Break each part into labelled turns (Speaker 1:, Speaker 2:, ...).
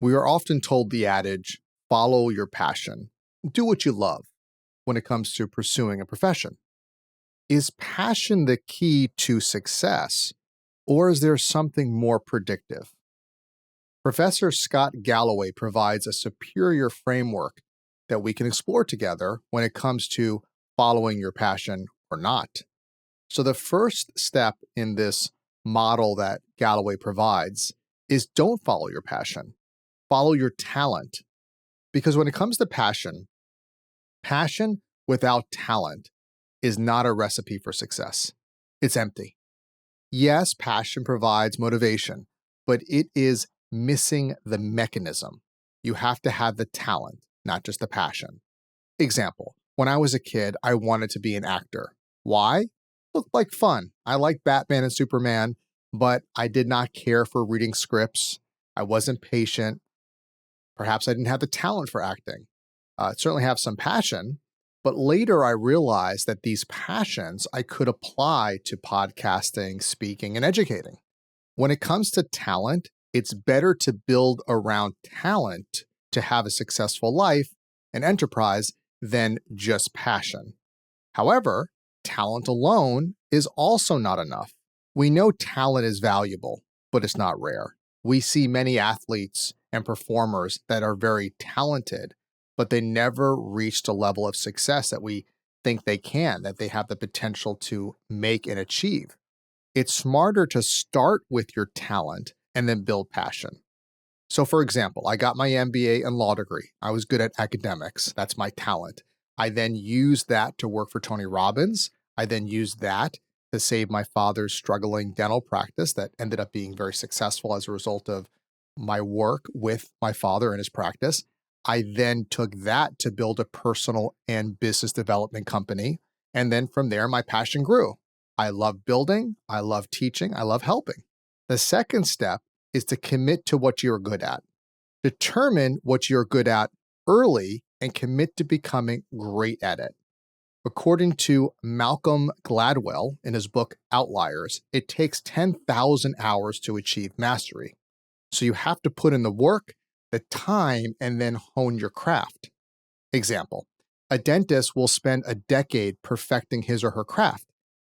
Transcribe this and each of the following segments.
Speaker 1: We are often told the adage, follow your passion, do what you love when it comes to pursuing a profession. Is passion the key to success, or is there something more predictive? Professor Scott Galloway provides a superior framework that we can explore together when it comes to following your passion or not. So the first step in this model that Galloway provides is don't follow your passion, follow your talent. Because when it comes to passion without talent is not a recipe for success. It's empty. Yes, passion provides motivation, but it is missing the mechanism. You have to have the talent, not just the passion. Example, when I was a kid, I wanted to be an actor. Why? Looked like fun. I liked Batman and Superman, but I did not care for reading scripts. I wasn't patient. Perhaps I didn't have the talent for acting. I certainly have some passion, but later I realized that these passions I could apply to podcasting, speaking, and educating. When it comes to talent, it's better to build around talent to have a successful life and enterprise than just passion. However, talent alone is also not enough. We know talent is valuable, but it's not rare. We see many athletes and performers that are very talented, but they never reached a level of success that we think they can, that they have the potential to make and achieve. It's smarter to start with your talent and then build passion. So for example, I got my MBA and law degree. I was good at academics. That's my talent. I then used that to work for Tony Robbins. I then used that to save my father's struggling dental practice that ended up being very successful as a result of my work with my father and his practice. I then took that to build a personal and business development company. And then from there, my passion grew. I love building, I love teaching, I love helping. The second step is to commit to what you're good at. Determine what you're good at early and commit to becoming great at it. According to Malcolm Gladwell in his book Outliers, it takes 10,000 hours to achieve mastery. So you have to put in the work, the time, and then hone your craft. Example, a dentist will spend a decade perfecting his or her craft,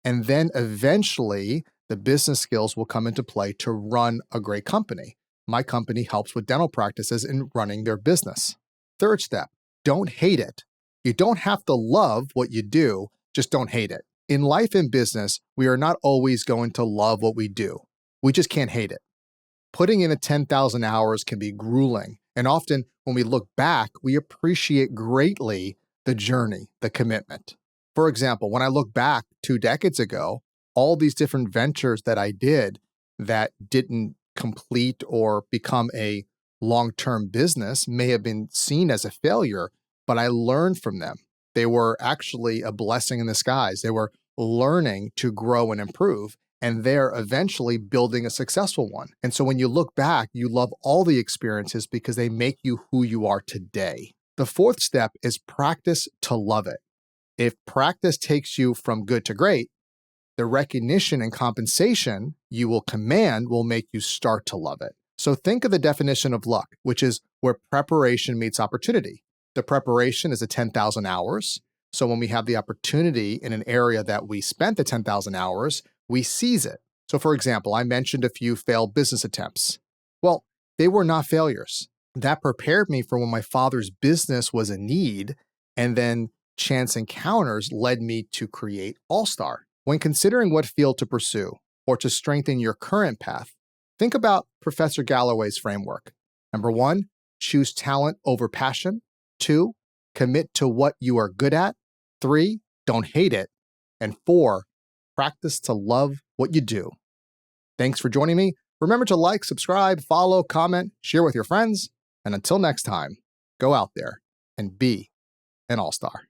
Speaker 1: and then eventually the business skills will come into play to run a great company. My company helps with dental practices in running their business. Third step, don't hate it. You don't have to love what you do, just don't hate it. In life and business, we are not always going to love what we do. We just can't hate it. Putting in 10,000 hours can be grueling, and often when we look back, we appreciate greatly the journey, the commitment. For example, when I look back 2 decades ago, all these different ventures that I did that didn't complete or become a long-term business may have been seen as a failure, but I learned from them. They were actually a blessing in disguise. They were learning to grow and improve, and they're eventually building a successful one. And so when you look back, you love all the experiences because they make you who you are today. The fourth step is practice to love it. If practice takes you from good to great, the recognition and compensation you will command will make you start to love it. So think of the definition of luck, which is where preparation meets opportunity. The preparation is 10,000 hours. So when we have the opportunity in an area that we spent the 10,000 hours, we seize it. So for example, I mentioned a few failed business attempts. Well, they were not failures. That prepared me for when my father's business was in need, and then chance encounters led me to create All-Star. When considering what field to pursue or to strengthen your current path, think about Professor Galloway's framework. Number 1, choose talent over passion. 2, commit to what you are good at. 3, don't hate it. And 4, practice to love what you do. Thanks for joining me. Remember to like, subscribe, follow, comment, share with your friends. And until next time, go out there and be an all-star.